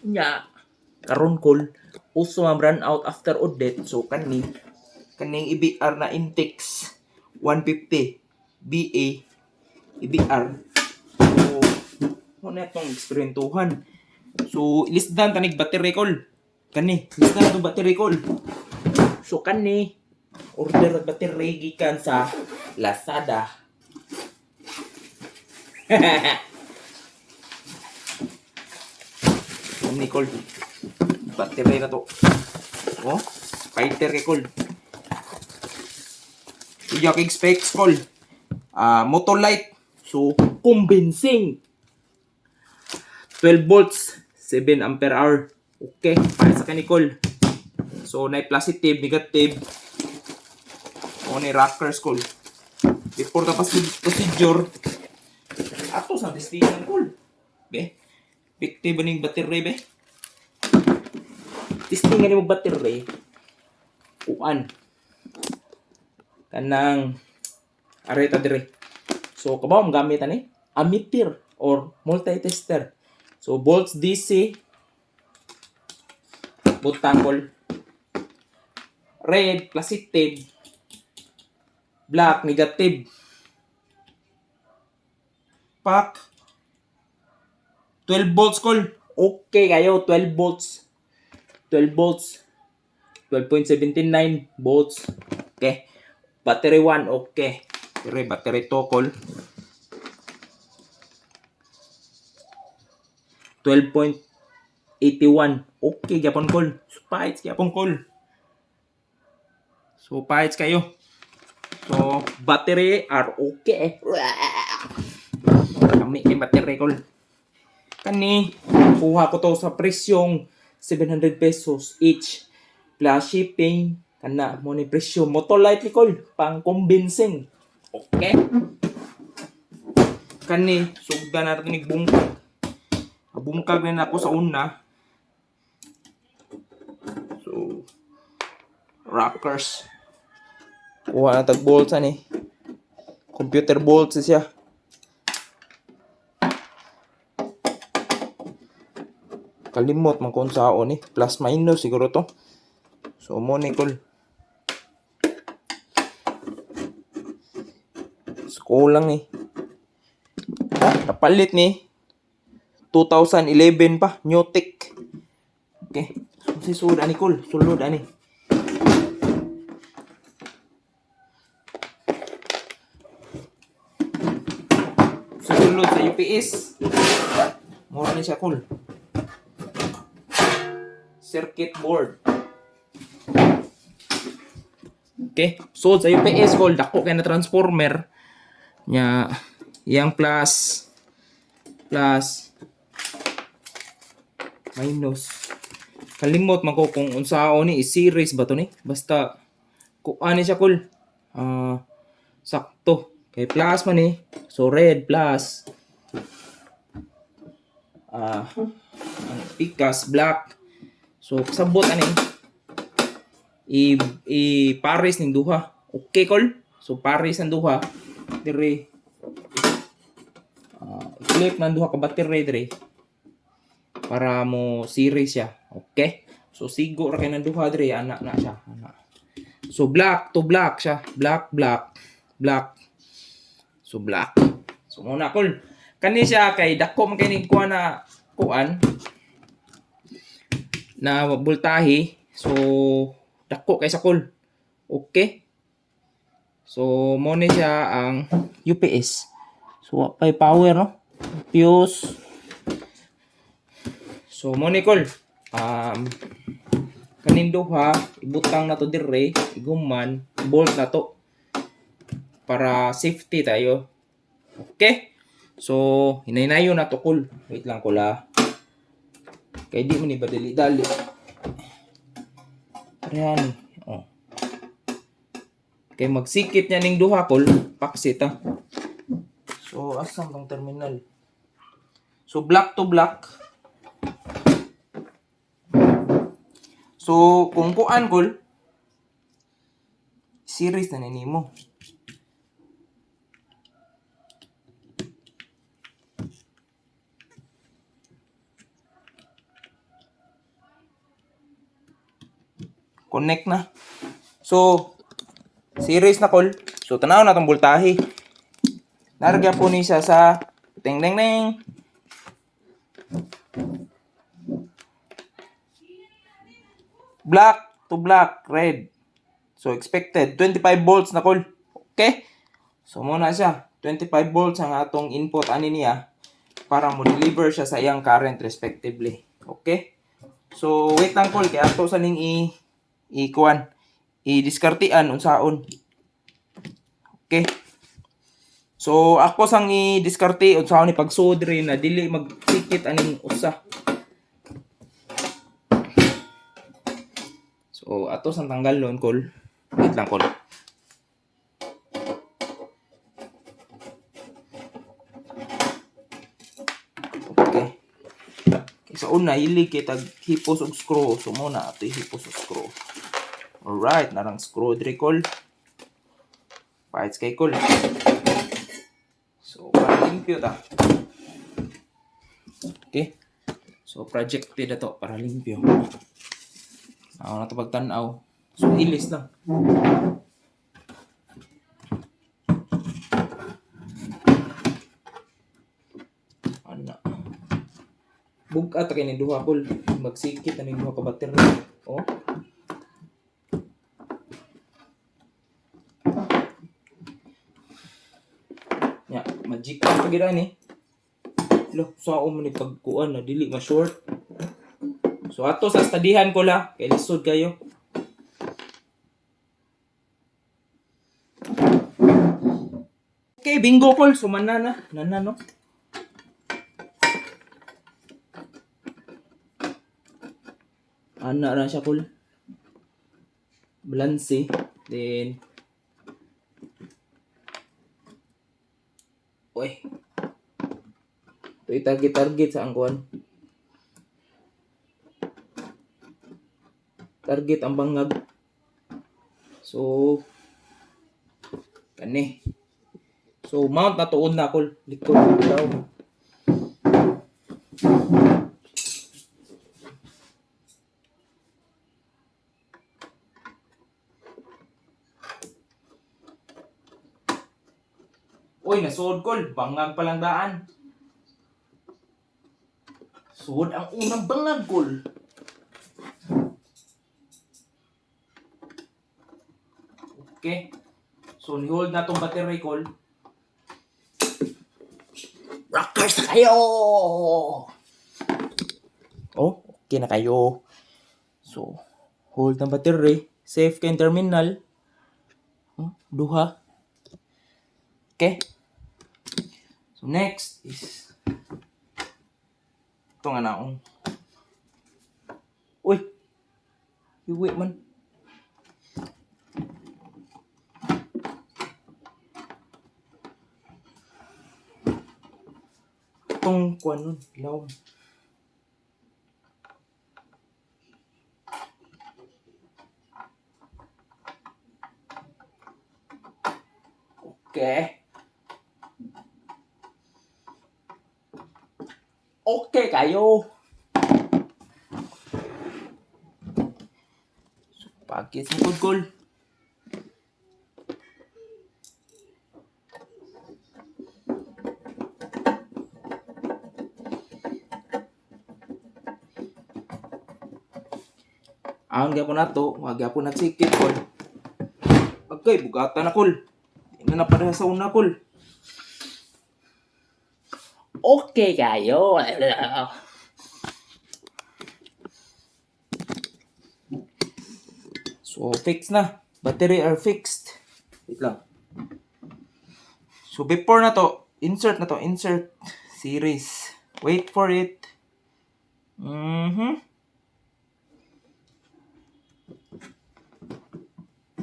Nya karon kol uso nga run out after audit. So kaning EBR na Intex 150 BA EBR. So mo na itong eksperimentuhan. So ilisdan tanig battery kol. Lisdan to battery kol. So order battery gikan sa Lazada. Kol battery na to. Oh, fighter kay kol. Yung specs kol. Motolite. So convincing. 12 volts, 7 ampere hour. Okay, para sa kanikol. So na positive, negative. O ni rockers kol. Before tapos procedure. Ato sa testingan kol. Be. Effective ning battery be. Testingan mo battery. Kuan. Kanang areta dire. So kabaw ang gamit ani? Ammeter or multi-tester. So volts DC butangkol red positive, black negative. Pak 12 volts kol. Okay kayo 12 volts. 12 volts. 12.79 volts. Okay. Battery 1 okay. Battery 2 kol. 12.81 okay gyapon kol. Spites gyapon kol. So pites kayo. So battery are okay. Kami kay battery kol. Kani kuha ko to sa presyong 700 pesos each plus shipping. Kana mo ni presyo Motolite ni kol pang convincing. Okay. Kani sugdan natin ni bungkag. Bungkag na ako sa una. So rockers. Kuha na tag bolts ani. Computer bolts siya. Kalimot man kung saon ni plus minus siguro to. So mo ni kol. So kulang ni. Napalit ni 2011 pa, new tech. Okay. Si sulod ani kol, sulod ani. Sulod sa UPS. Mura ni siya kol. Circuit board. Okay. So sa UPS kol, dako kay na transformer nya yang plus minus. Kalimot man ko kung unsao ni i-series ba to ni. Basta kuan ni siya kol. Sakto. Kay plus man ni. So red plus. Pikas black. So sabot ani. Pares ning duha. Okay kol. So pares ang duha. Dire. Flip ng duha ka battery dire. Para mo series siya. Okay? So sigo ra kay nang duha dire ana na siya, ana. So black to black siya. Black. So black. So muna kol. Kani siya kay dako man kay ning kuan na voltahe. So dako kay sa kol. Okay? So mo ni siya ang UPS. So pay power no. Fuse. So mo ni kol. Kaning duha ibutang na to dire, iguman, bolt na to para safety tayo. Okay? So hinay-nayo na to kol. Wait lang kol ha. Kay di mo ni badali-dali. Ayan. Oh. Kay magsikit niya ning duha kol, paksit ha. So asam tong terminal. So black to black. So kung kuan kol, series na nimo. Connect na. So, series na kol. So, tanaw na itong voltahe. Naragya po ni siya sa ting ting ting. Black to black, red. So, expected. 25 volts na kol. Okay? So, muna siya. 25 volts ang atong input ani niya para mo deliver siya sa iyang current respectively. Okay? So, wait lang kol. Kaya ato sa ning i-kuan. I-diskartian unsaon. Okay? So, ako sang i-diskarte unsaon ni pag-sud rin na dili magsikit aning usa. So, ato sang tanggal nun kol. Wait lang kol. Okay. Sa una, ili kita hipos og screw. So, muna ato hipos og screw. Alright, narang screw diri kol. Pahits kay kol. So, para limpyo ta. Okay. So, projected na to para limpyo. Ako na ito pagtanaw. So, ilis lang. Ano? Bugat kay ni duha kol. Magsikit na ni duha ka battery. Oh. Ya, magic pa gira ni. Lo, sao man ni pagkuan na dili ma-short. So ato sa studihan ko la, kay lisod kayo. Okay, bingo kol, sumana na. Nana no. Ana ra siya kol. Balance, then oy. Ito target sa angkuan. Target ang bangag. So kani. So mount na tuon na kol, likod daw. Uy, nasuod kol, bangag pa lang daan. Suod ang unang bangag kol. Okay. So, ni-hold na itong battery kol. Rockers na kayo! Oh, okay na kayo. So, hold ng battery. Safe kay terminal. Duha. Okay. So, next is ito nga naong. Uy! Iwi man. Itong kuwan nun. Ilaw. Okay. Okay kayo. So, pagkis mo kol. Ang gyapon nato, wag gyapon nagsikit kol. Okay, bugatan na kol. Ina na para sa una kol. Okay kayo. So, fix na. Battery are fixed. Wait lang. So, before na to. Insert series. Wait for it.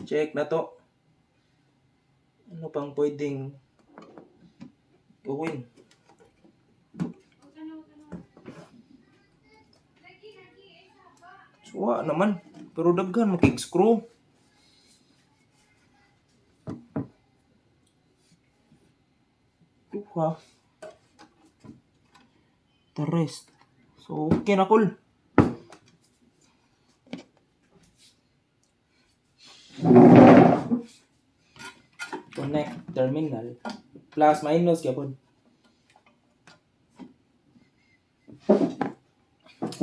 Check na to. Ano pang pwedeng gawin? Suwa naman. Pero daghan makig-screw. Duha. The rest. So, okay na kol. Connect terminal. Plus minus gyapon.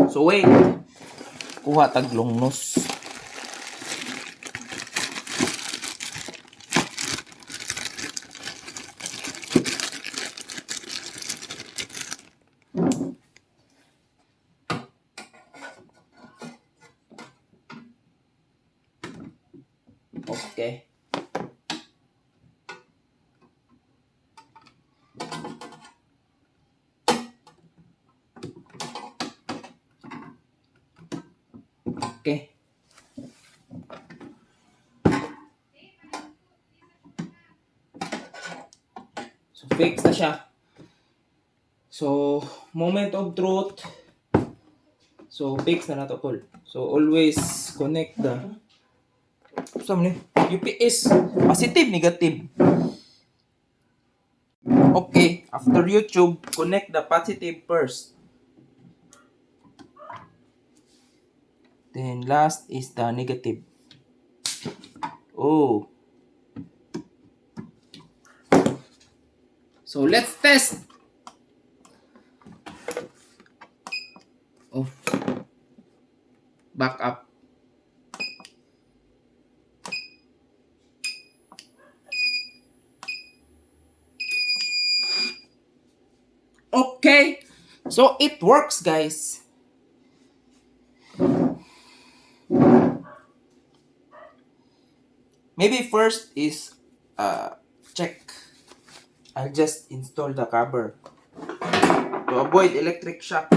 So wait. Kuha tag longnos. Okay. Okay. So fix na siya. So moment of truth. So fix na nato tol. So always connect the UPS positive negative. Okay, after YouTube, connect the positive first. Then last is the negative. Oh. So let's test. Oh. Back up. Okay. So it works, guys. Maybe first is check. I'll just install the cover to avoid electric shock.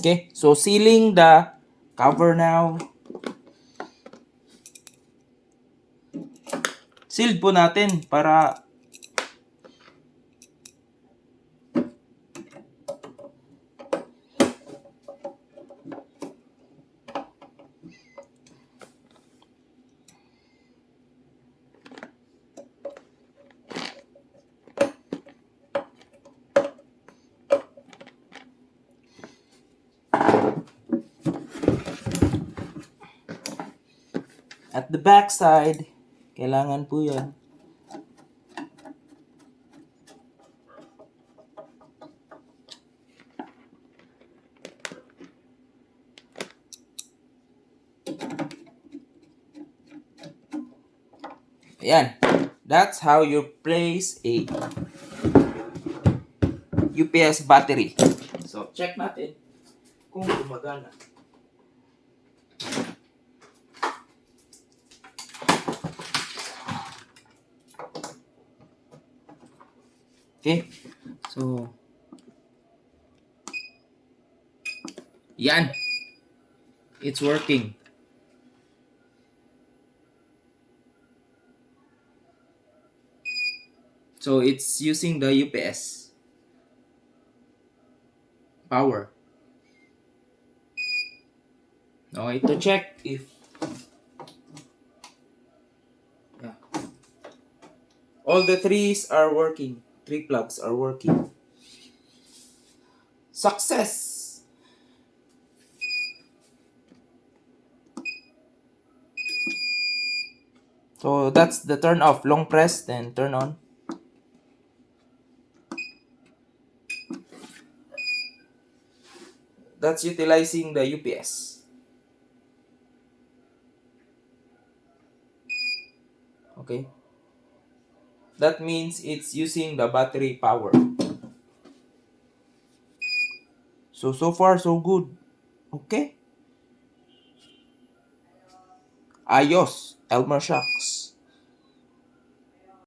Okay, so sealing the cover now. Sealed po natin para at the back side, kailangan po yan. Ayan. That's how you place a UPS battery. So, check natin kung gumagana. Okay. So, yan. It's working. So, it's using the UPS power. Okay, to check if all the threes are working. 3 plugs are working. Success! So that's the turn off. Long press, then turn on. That's utilizing the UPS. Okay. That means it's using the battery power. So far, so good. Okay. Ayos, Elmer Shocks.